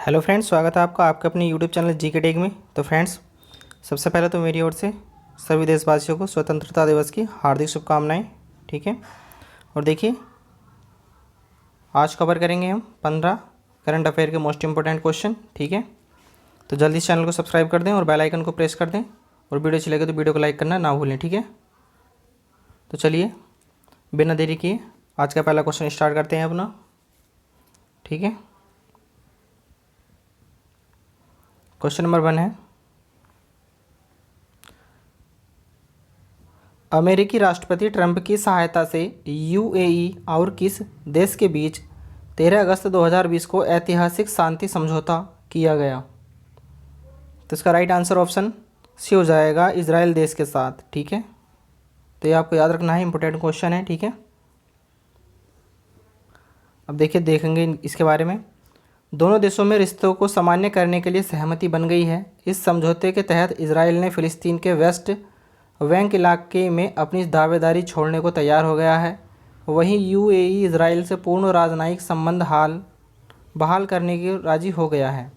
Hello friends, स्वागत है आपका आपके अपने यूट्यूब चैनल जी के टेक में। तो फ्रेंड्स, सबसे पहले तो मेरी ओर से सभी देशवासियों को स्वतंत्रता दिवस की हार्दिक शुभकामनाएं। ठीक है, और देखिए आज कवर करेंगे हम 15 करंट अफेयर के मोस्ट इंपॉर्टेंट क्वेश्चन। ठीक है, तो जल्दी इस चैनल को सब्सक्राइब कर दें और बेल आइकन को प्रेस कर दें, और वीडियो अच्छी लगे तो वीडियो को लाइक करना ना भूलें। ठीक है, तो चलिए बिना देरी किए आज का पहला क्वेश्चन स्टार्ट करते हैं अपना। ठीक है, क्वेश्चन नंबर 1 है, अमेरिकी राष्ट्रपति ट्रंप की सहायता से यूएई और किस देश के बीच 13 अगस्त 2020 को ऐतिहासिक शांति समझौता किया गया? तो इसका राइट आंसर ऑप्शन सी हो जाएगा, इजराइल देश के साथ। ठीक है, तो ये आपको याद रखना है, इंपॉर्टेंट क्वेश्चन है। ठीक है, अब देखिए देखेंगे इसके बारे में। दोनों देशों में रिश्तों को सामान्य करने के लिए सहमति बन गई है। इस समझौते के तहत इजराइल ने फिलिस्तीन के वेस्ट बैंक इलाके में अपनी दावेदारी छोड़ने को तैयार हो गया है। वहीं यूएई इजराइल से पूर्ण राजनयिक संबंध बहाल करने की राजी हो गया है।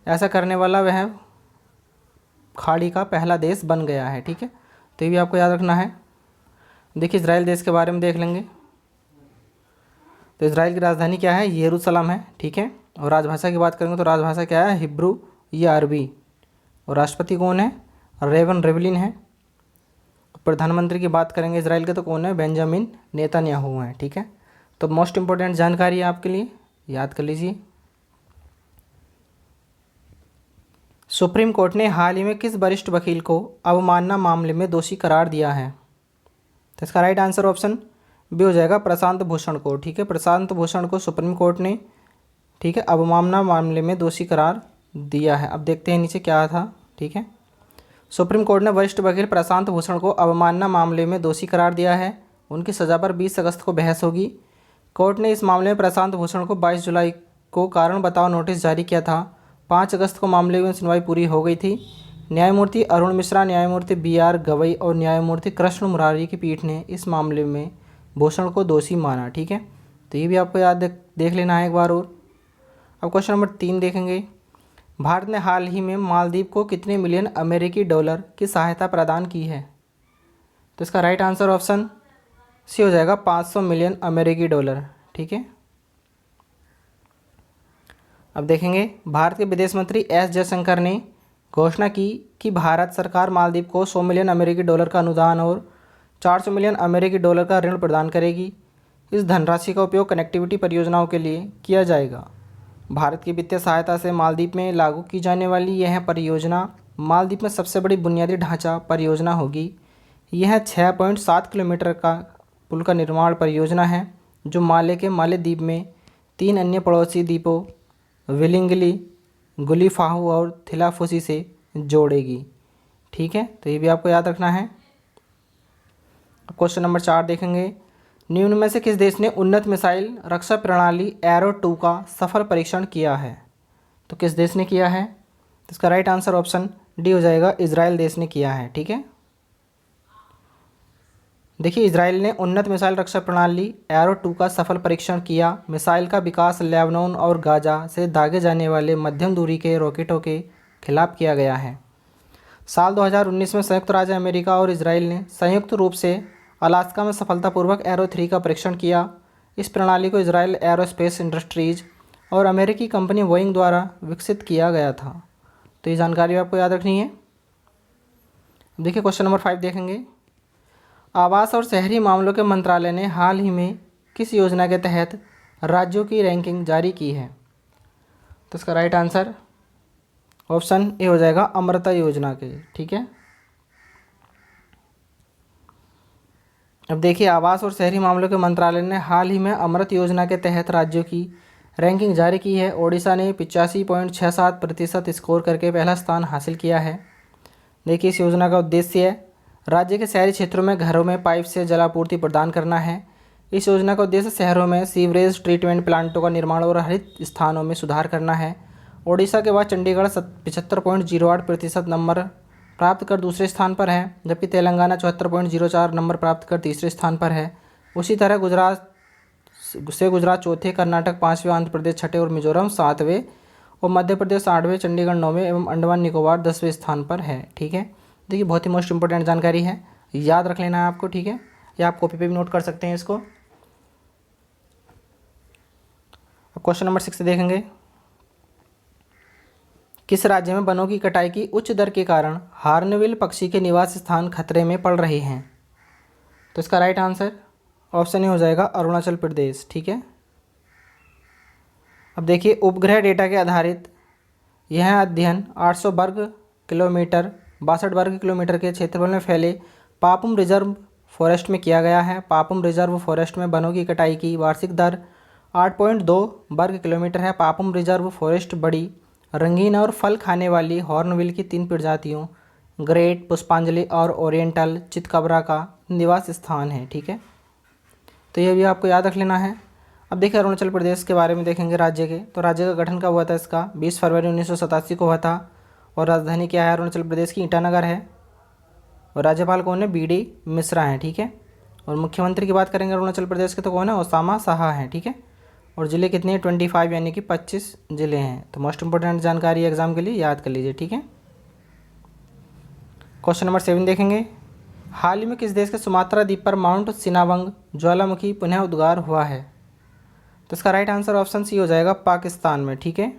ऐसा करने वाला वह खाड़ी का पहला देश बन गया है। ठीक है, तो ये भी आपको याद रखना है। देखिए इजराइल देश के बारे में देख लेंगे। तो इजराइल की राजधानी क्या है? यरूशलेम है। ठीक है, और राजभाषा की बात करेंगे तो राजभाषा क्या है? हिब्रू या अरबी। और राष्ट्रपति कौन है? रेवन रिवलिन है। प्रधानमंत्री की बात करेंगे इजराइल के तो कौन है? बेंजामिन नेतन्याहू हैं। ठीक है, तो मोस्ट इंपॉर्टेंट जानकारी है आपके लिए, याद कर लीजिए। सुप्रीम कोर्ट ने हाल ही में किस वरिष्ठ वकील को अवमानना मामले में दोषी करार दिया है? तो इसका राइट आंसर ऑप्शन बी हो जाएगा, प्रशांत भूषण को। ठीक है, प्रशांत भूषण को सुप्रीम कोर्ट ने, ठीक है, अवमानना मामले में दोषी करार दिया है। अब देखते हैं नीचे क्या था। ठीक है, सुप्रीम कोर्ट ने वरिष्ठ वकील प्रशांत भूषण को अवमानना मामले में दोषी करार दिया है। उनकी सज़ा पर 20 अगस्त को बहस होगी। कोर्ट ने इस मामले में प्रशांत भूषण को 22 जुलाई को कारण बताओ नोटिस जारी किया था। 5 अगस्त को मामले में सुनवाई पूरी हो गई थी। न्यायमूर्ति अरुण मिश्रा, न्यायमूर्ति BR गवई और न्यायमूर्ति कृष्ण मुरारी की पीठ ने इस मामले में भूषण को दोषी माना। ठीक है, तो ये भी आपको याद देख लेना है एक बार और। अब क्वेश्चन नंबर 3 देखेंगे। भारत ने हाल ही में मालदीव को कितने मिलियन अमेरिकी डॉलर की सहायता प्रदान की है? तो इसका राइट आंसर ऑप्शन सी हो जाएगा, 500 मिलियन अमेरिकी डॉलर। ठीक है, अब देखेंगे भारत के विदेश मंत्री एस जयशंकर ने घोषणा की कि भारत सरकार मालदीव को 100 मिलियन अमेरिकी डॉलर का अनुदान और 400 मिलियन अमेरिकी डॉलर का ऋण प्रदान करेगी। इस धनराशि का उपयोग कनेक्टिविटी परियोजनाओं के लिए किया जाएगा। भारत की वित्तीय सहायता से मालदीव में लागू की जाने वाली यह परियोजना मालदीव में सबसे बड़ी बुनियादी ढांचा परियोजना होगी। यह 6.7 किलोमीटर का पुल का निर्माण परियोजना है जो माले के मालेद्वीप में 3 अन्य पड़ोसी द्वीपों विलिंगली, गुलीफाहू और थिलाफुसी से जोड़ेगी। ठीक है, तो ये भी आपको याद रखना है। क्वेश्चन नंबर 4 देखेंगे। निम्न में से किस देश ने उन्नत मिसाइल रक्षा प्रणाली एरो 2 का सफल परीक्षण किया है? तो किस देश ने किया है? तो इसका राइट आंसर ऑप्शन डी हो जाएगा, इजराइल देश ने किया है। ठीक है, देखिए इजराइल ने उन्नत मिसाइल रक्षा प्रणाली एरो 2 का सफल परीक्षण किया। मिसाइल का विकास लेबनान और गाजा से दागे जाने वाले मध्यम दूरी के रॉकेटों के खिलाफ किया गया है। साल 2019 में संयुक्त राज्य अमेरिका और इजराइल ने संयुक्त रूप से अलास्का में सफलतापूर्वक एरो 3 का परीक्षण किया। इस प्रणाली को इजराइल एरोस्पेस इंडस्ट्रीज और अमेरिकी कंपनी बोइंग द्वारा विकसित किया गया था। तो ये जानकारी आपको याद रखनी है। देखिए क्वेश्चन नंबर 5 देखेंगे। आवास और शहरी मामलों के मंत्रालय ने हाल ही में किस योजना के तहत राज्यों की रैंकिंग जारी की है? तो इसका राइट आंसर ऑप्शन ए हो जाएगा, अमृता योजना के। ठीक है, अब देखिए आवास और शहरी मामलों के मंत्रालय ने हाल ही में अमृत योजना के तहत राज्यों की रैंकिंग जारी की है। ओडिशा ने 85.67% स्कोर करके पहला स्थान हासिल किया है। देखिए इस योजना का उद्देश्य है राज्य के शहरी क्षेत्रों में घरों में पाइप से जलापूर्ति प्रदान करना है। इस योजना का उद्देश्य शहरों में सीवरेज ट्रीटमेंट प्लांटों का निर्माण और हरित स्थानों में सुधार करना है। ओडिशा के बाद चंडीगढ़ 75.08% नंबर प्राप्त कर दूसरे स्थान पर है, जबकि तेलंगाना 74.04 नंबर प्राप्त कर तीसरे स्थान पर है। उसी तरह गुजरात चौथे, कर्नाटक 5वें, आंध्र प्रदेश 6ठे और मिजोरम 7वें और मध्य प्रदेश 8वें, चंडीगढ़ 9वें एवं अंडमान निकोबार 10वें स्थान पर है। ठीक है, देखिए बहुत ही मोस्ट इंपॉर्टेंट जानकारी है, याद रख लेना है आपको। ठीक है, या आप कॉपी पे भी नोट कर सकते हैं इसको। अब क्वेश्चन नंबर 6 देखेंगे, किस राज्य में वनों की कटाई की उच्च दर के कारण हार्नबिल पक्षी के निवास स्थान खतरे में पड़ रहे हैं? तो इसका राइट आंसर ऑप्शन ए हो जाएगा अरुणाचल प्रदेश। ठीक है, अब देखिए उपग्रह डेटा के आधारित यह अध्ययन 800 वर्ग किलोमीटर 62 वर्ग किलोमीटर के क्षेत्रफल में फैले पापुम रिजर्व फॉरेस्ट में किया गया है। पापुम रिजर्व फॉरेस्ट में वनों की कटाई की वार्षिक दर 8.2 वर्ग किलोमीटर है। पापुम रिजर्व फॉरेस्ट बड़ी, रंगीन और फल खाने वाली हॉर्नबिल की 3 प्रजातियों ग्रेट, पुष्पांजलि और ओरिएंटल चितकबरा का निवास स्थान है। ठीक है, तो ये भी आपको याद रख लेना है। अब देखिए अरुणाचल प्रदेश के बारे में देखेंगे राज्य के। तो राज्य का गठन कब हुआ था इसका? 20 फरवरी 1987 को हुआ था। और राजधानी क्या है अरुणाचल प्रदेश की? ईटानगर है। और राज्यपाल कौन है? बी डी मिश्रा हैं। ठीक है, और मुख्यमंत्री की बात करेंगे अरुणाचल प्रदेश के तो कौन है? ओसामा साहा हैं। ठीक है, और ज़िले कितने हैं? 25 यानी कि 25 ज़िले हैं। तो मोस्ट इंपॉर्टेंट जानकारी एग्जाम के लिए याद कर लीजिए। ठीक है, क्वेश्चन नंबर 7 देखेंगे, हाल ही में किस देश के सुमात्रा द्वीप पर माउंट सिनावंग ज्वालामुखी पुनः उद्गार हुआ है? तो इसका राइट आंसर ऑप्शन सी हो जाएगा पाकिस्तान में। ठीक है,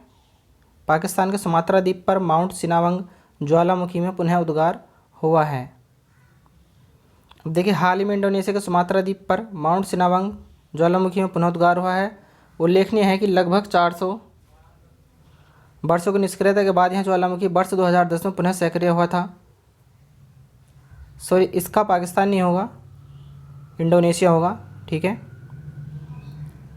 पाकिस्तान के सुमात्रा द्वीप पर माउंट सिनावंग ज्वालामुखी में पुनः उद्गार हुआ है। अब देखिए हाल ही में इंडोनेशिया के सुमात्रा द्वीप पर माउंट सिनावंग ज्वालामुखी में पुनः उद्गार हुआ है। उल्लेखनीय है कि लगभग 400 वर्षों की निष्क्रियता के बाद यह ज्वालामुखी वर्ष 2010 में पुनः सक्रिय हुआ था। सॉरी, इसका पाकिस्तान नहीं होगा, इंडोनेशिया होगा। ठीक है,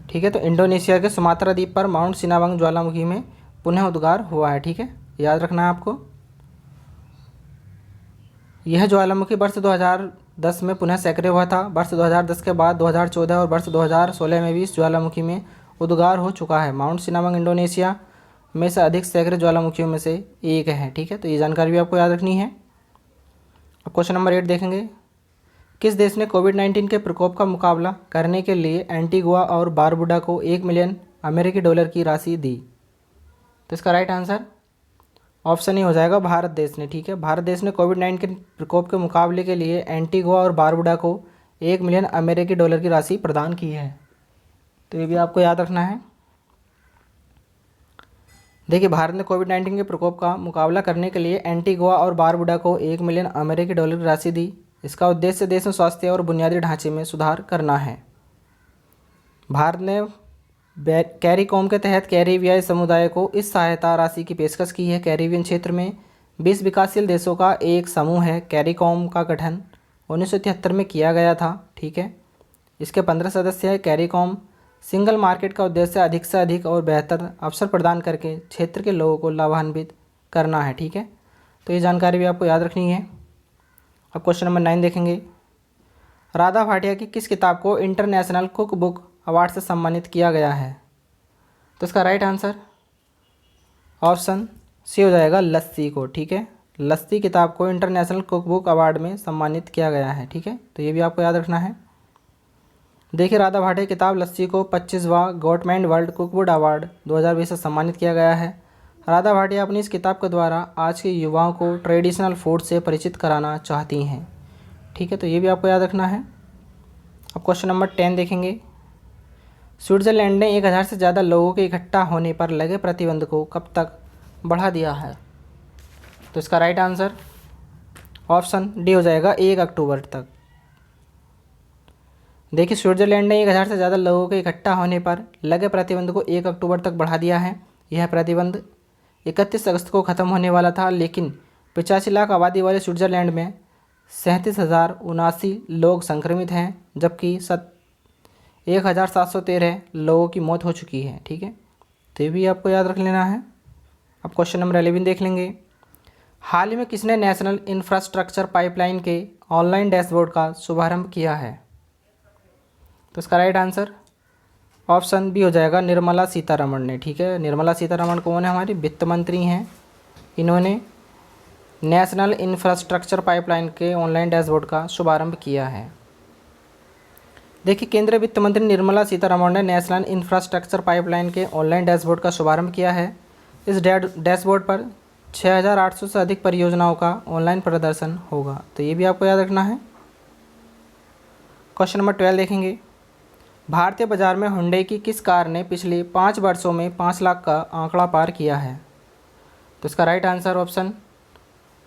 ठीक है, तो इंडोनेशिया के सुमात्रा द्वीप पर माउंट सिनावंग ज्वालामुखी में पुनः उद्गार हुआ है। ठीक है, याद रखना है आपको। यह ज्वालामुखी वर्ष 2010 में पुनः सक्रिय हुआ था। वर्ष 2010 के बाद 2014 और वर्ष 2016 में भी इस ज्वालामुखी में उद्गार हो चुका है। माउंट सिनावंग इंडोनेशिया में से अधिक सक्रिय ज्वालामुखियों में से एक है। ठीक है, तो ये जानकारी भी आपको याद रखनी है। अब क्वेश्चन नंबर 8 देखेंगे, किस देश ने कोविड-19 के प्रकोप का मुकाबला करने के लिए एंटीगुआ और बारबुडा को $1 मिलियन की राशि दी? तो इसका राइट आंसर ऑप्शन ही हो जाएगा भारत देश ने। ठीक है, भारत देश ने कोविड-19 के प्रकोप के मुकाबले के लिए एंटीगुआ और बारबुडा को $1 मिलियन की राशि प्रदान की है। तो ये भी आपको याद रखना है। देखिए भारत ने कोविड-19 के प्रकोप का मुकाबला करने के लिए एंटीगुआ और बारबुडा को $1 मिलियन की राशि दी। इसका उद्देश्य देश में स्वास्थ्य और बुनियादी ढांचे में सुधार करना है। भारत ने कैरीकॉम के तहत कैरिबियाई समुदाय को इस सहायता राशि की पेशकश की है। कैरिबियन क्षेत्र में 20 विकासशील देशों का एक समूह है। कैरीकॉम का गठन 1973 में किया गया था। ठीक है, इसके 15 सदस्य हैं। कैरीकॉम सिंगल मार्केट का उद्देश्य अधिक से अधिक और बेहतर अवसर प्रदान करके क्षेत्र के लोगों को लाभान्वित करना है। ठीक है, तो ये जानकारी भी आपको याद रखनी है। अब क्वेश्चन नंबर 9 देखेंगे, राधा भाटिया की किस किताब को इंटरनेशनल कुक बुक अवार्ड से सम्मानित किया गया है? तो इसका राइट आंसर ऑप्शन सी हो जाएगा लस्सी को। ठीक है, लस्सी किताब को इंटरनेशनल कुक बुक अवार्ड में सम्मानित किया गया है। ठीक है, तो ये भी आपको याद रखना है। देखिए राधा भाटिया किताब लस्सी को 25वां Gourmand World Cookbook Award 2020 से सम्मानित किया गया है। राधा भाटिया अपनी इस किताब के द्वारा आज के युवाओं को ट्रेडिशनल फूड से परिचित कराना चाहती हैं। ठीक है, तो ये भी आपको याद रखना है। अब क्वेश्चन नंबर 10 देखेंगे, स्विट्ज़रलैंड ने 1000 से ज़्यादा लोगों के इकट्ठा होने पर लगे प्रतिबंध को कब तक बढ़ा दिया है? तो इसका राइट आंसर ऑप्शन डी हो जाएगा 1 अक्टूबर तक। देखिए स्विट्ज़रलैंड ने 1000 से ज़्यादा लोगों के इकट्ठा होने पर लगे प्रतिबंध को 1 अक्टूबर तक बढ़ा दिया है। यह प्रतिबंध 31 अगस्त को ख़त्म होने वाला था, लेकिन 85 लाख आबादी वाले स्विट्ज़रलैंड में 37,079 लोग संक्रमित हैं, जबकि 1713 लोगों की मौत हो चुकी है। ठीक है, तो ये भी आपको याद रख लेना है। अब क्वेश्चन नंबर 11 देख लेंगे, हाल ही में किसने नेशनल इंफ्रास्ट्रक्चर पाइपलाइन के ऑनलाइन डैशबोर्ड का शुभारंभ किया है? तो इसका राइट आंसर ऑप्शन बी हो जाएगा निर्मला सीतारमण ने। ठीक है, निर्मला सीतारमण कौन है? हमारी वित्त मंत्री हैं। इन्होंने नेशनल इंफ्रास्ट्रक्चर पाइपलाइन के ऑनलाइन डैशबोर्ड का शुभारंभ किया है। देखिए केंद्रीय वित्त मंत्री निर्मला सीतारमण ने नेशनल इंफ्रास्ट्रक्चर पाइपलाइन के ऑनलाइन डैशबोर्ड का शुभारंभ किया है। इस डैशबोर्ड पर 6800 से अधिक परियोजनाओं का ऑनलाइन प्रदर्शन होगा। तो ये भी आपको याद रखना है। क्वेश्चन नंबर 12 देखेंगे। भारतीय बाजार में हुंडई की किस कार ने पिछले 5 वर्षों में 5 लाख का आंकड़ा पार किया है? तो इसका राइट आंसर ऑप्शन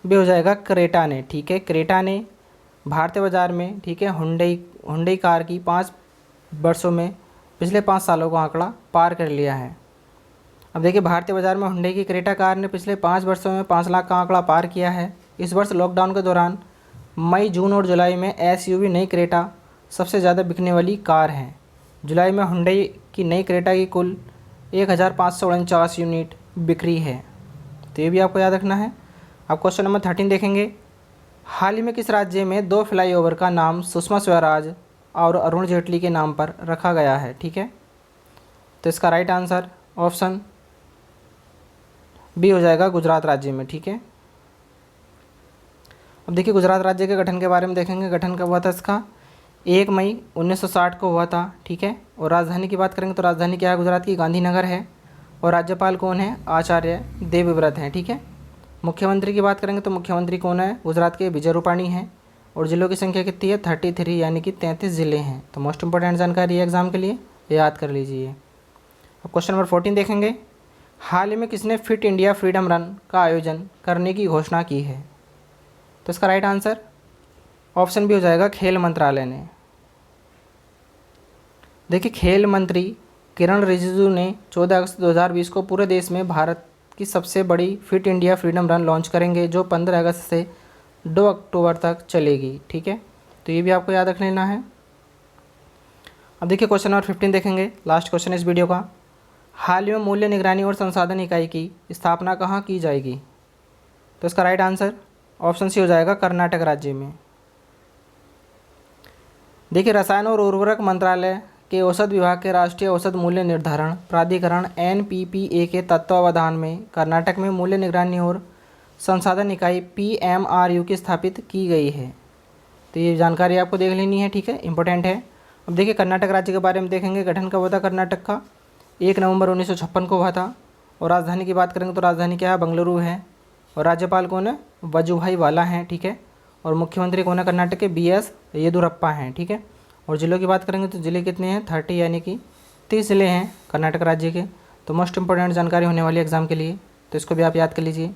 बी हो जाएगा क्रेटा ने। ठीक है, क्रेटा ने भारतीय बाजार में, ठीक है, हुंडई कार की 5 वर्षों में पिछले 5 सालों का आंकड़ा पार कर लिया है। अब देखिए, भारतीय बाजार में हुंडई की क्रेटा कार ने पिछले 5 वर्षों में 5 लाख का आंकड़ा पार किया है। इस वर्ष लॉकडाउन के दौरान मई, जून और जुलाई में एसयूवी नई क्रेटा सबसे ज़्यादा बिकने वाली कार है। जुलाई में हुंडई की नई क्रेटा की कुल 1549 यूनिट बिक्री है। तो ये भी आपको याद रखना है। अब क्वेश्चन नंबर 13 देखेंगे। हाल ही में किस राज्य में 2 फ्लाईओवर का नाम सुषमा स्वराज और अरुण जेटली के नाम पर रखा गया है? ठीक है, तो इसका राइट आंसर ऑप्शन बी हो जाएगा गुजरात राज्य में। ठीक है, अब देखिए, गुजरात राज्य के गठन के बारे में देखेंगे। गठन कब हुआ था इसका? 1 मई 1960 को हुआ था। ठीक है, और राजधानी की बात करेंगे तो राजधानी क्या है गुजरात की? गांधीनगर है। और राज्यपाल कौन है? आचार्य देवव्रत हैं। ठीक है, मुख्यमंत्री की बात करेंगे तो मुख्यमंत्री कौन है? गुजरात के विजय रूपाणी हैं। और जिलों की संख्या कितनी है? 33, यानी कि 33 ज़िले हैं। तो मोस्ट इंपॉर्टेंट जानकारी है एग्जाम के लिए, याद कर लीजिए। अब क्वेश्चन नंबर 14 देखेंगे। हाल ही में किसने फिट इंडिया फ्रीडम रन का आयोजन करने की घोषणा की है? तो इसका राइट आंसर ऑप्शन भी हो जाएगा खेल मंत्रालय ने। देखिए, खेल मंत्री किरण रिजिजू ने 14 अगस्त 2020 को पूरे देश में भारत की सबसे बड़ी fit India freedom run launch करेंगे, जो 15 अगस्त से 2 अक्टूबर तक चलेगी। ठीक है, तो ये भी आपको याद रख लेना है। अब देखिए, क्वेश्चन नंबर 15 देखेंगे, लास्ट क्वेश्चन इस वीडियो का। हाल ही में मूल्य निगरानी और संसाधन इकाई की स्थापना कहाँ की जाएगी? तो इसका राइट आंसर ऑप्शन सी हो जाएगा कर्नाटक राज्य में। देखिए, रसायन और उर्वरक मंत्रालय के औषध विभाग के राष्ट्रीय औषध मूल्य निर्धारण प्राधिकरण NPPA के तत्वावधान में कर्नाटक में मूल्य निगरानी और संसाधन इकाई PMRU की स्थापित की गई है। तो ये जानकारी आपको देख लेनी है। ठीक है, इंपॉर्टेंट है। अब देखिए, कर्नाटक राज्य के बारे में देखेंगे। गठन कब हुआ था कर्नाटक का? 1 नवंबर 1956 को हुआ था। और राजधानी की बात करेंगे तो राजधानी क्या है? बंगलुरु है। और राज्यपाल कौन है? वजुभाई वाला हैं। ठीक है, और मुख्यमंत्री कौन है कर्नाटक के? BS येदुरप्पा हैं। ठीक है, और ज़िलों की बात करेंगे तो ज़िले कितने हैं? 30, यानी कि 30 ज़िले हैं कर्नाटक राज्य के। तो मोस्ट इंपॉर्टेंट जानकारी होने वाली एग्जाम के लिए, तो इसको भी आप याद कर लीजिए।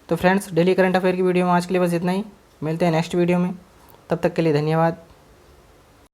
तो फ्रेंड्स, डेली करंट अफेयर की वीडियो में आज के लिए बस इतना ही। मिलते हैं नेक्स्ट वीडियो में, तब तक के लिए धन्यवाद।